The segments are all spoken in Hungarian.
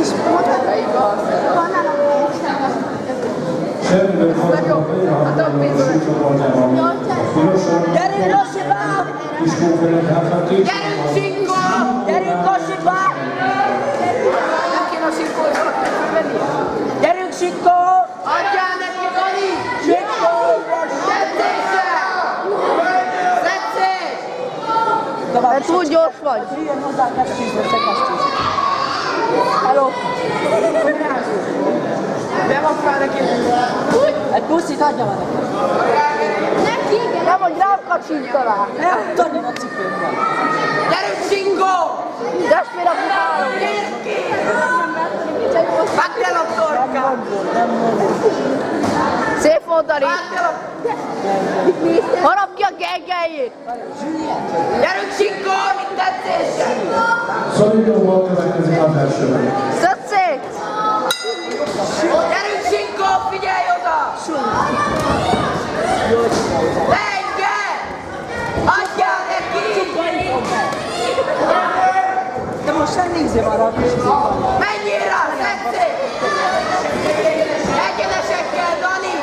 és van nálam Gyerünk, Rosiba! Gyerünk, Csinkó! Gyerünk, Rosiba! Neki a Csinkót kell fölvenni? Gyerünk, Sikó! Adjál neki, Dani! Sikó! Szedszésre! Szedszés! Mert túl gyors vagy. Jöjjön hozzá, kesztyűzbe, se kesztyűzbe. Hello! Nem van fel neki. Egy puszit adja már neki. Nem, hogy rám kacsintanál. Eltani a cipőmben. Gyerünk, Csinkó! Testvére bukálom. Gyerünk ki! Vágd el a torkát! Szép volt, Dani. Vágd el a... Harap ki a gengelyét. Gyerünk, Csinkó! Mit tetszésre? Szolidóval következik az elsőben. Szödd szét. Gyerünk, Csinkó! Figyelj oda! Engedd! Adjál neki! De most nem nézi már a kis cipőmben. Menjél rá! Szedszés! Egyenesekkel, Dani!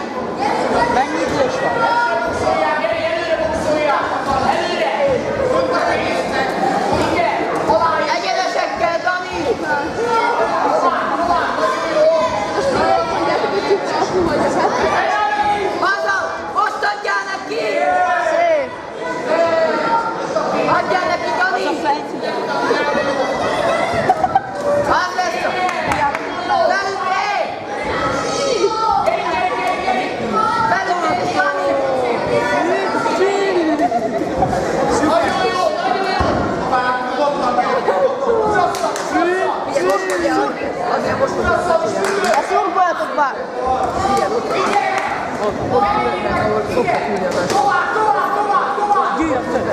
Mennyi idős van? Egyenesekkel, Dani! Haza! Most adjál neki! Szép. Adjál neki, Dani! Az lesz a... Felütés! Felütés, Dani! Azért most Ezt szurkoljatok már. Gyűjjön föl!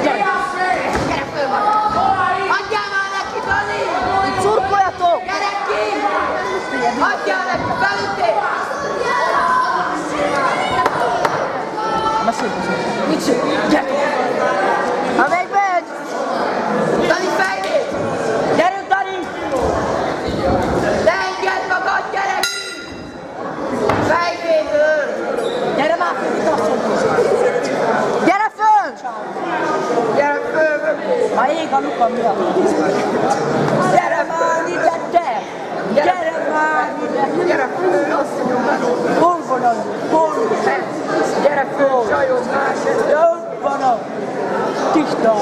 Gyere föl, van! Adjál már neki, Dani! Itt szurkoljatok. Gyere ki! Adjál neki, felütés! Mit csinál? Gyere! Ha még megy. Dani, fejlét! Gyerünk, Dani! Ne engedd magad, gyere ki! Fejvédő! Gyere már föl, mit azt mondod? Gyere föl. Gyere föl! Ma ég a luka miatt. Gyere már ide, te! Gyere már ide! Gyere föl! Hol van az? Hol? Gyere föl, csajom másod! Ott van a tiszta.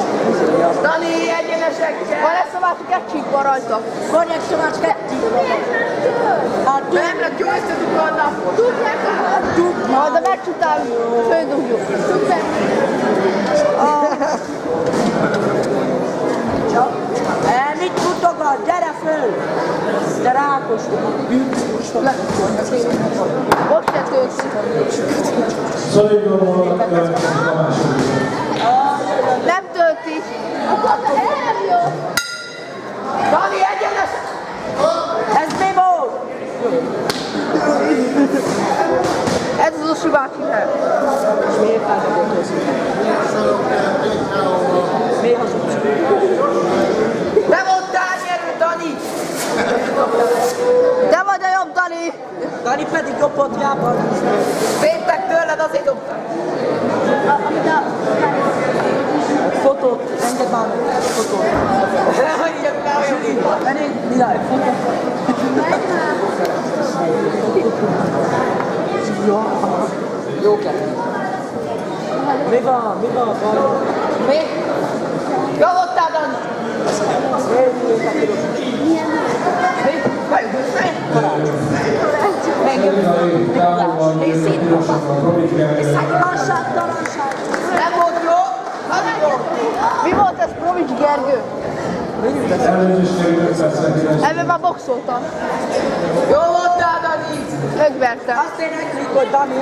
Dani, egyenesekkel! Van ezt a másik egy csíkban rajta. Van egy szomás kettő. Hát Nem lett jó, összedugva a napot! Majd a meccs után földugjuk. mit mutogat? Gyere föl! De rákos. Ott se töltsz. Szolidóval következik a második. Nem tölti. Dani, egyenes! Ez mi volt? Ez az Osi bácsi nem. És miért álltad hozzá? Miért hazudsz? Te voltál nyerő, Dani! Te vagy a jobb, Dani. Dani pedig jobbot jából. Féltek tőled, azért dobtak! Fotót, engedd már meg. Fotót. Hagyjak rá, olyan így van! Menjünk, Milaj, fotót. Jó kell. Mi van? Mi van? Mi? Jó voltál, Dani! Szolidói távolban jövő pirosan a Robics Gergely. Nem volt jó? Dani volt! Mi volt ez, Provics Gergő? Elnézést kérjük 5 percre. Ebben már boxoltam. Jó voltál, Dani! Megvertem. Azt én nekik, hogy Dani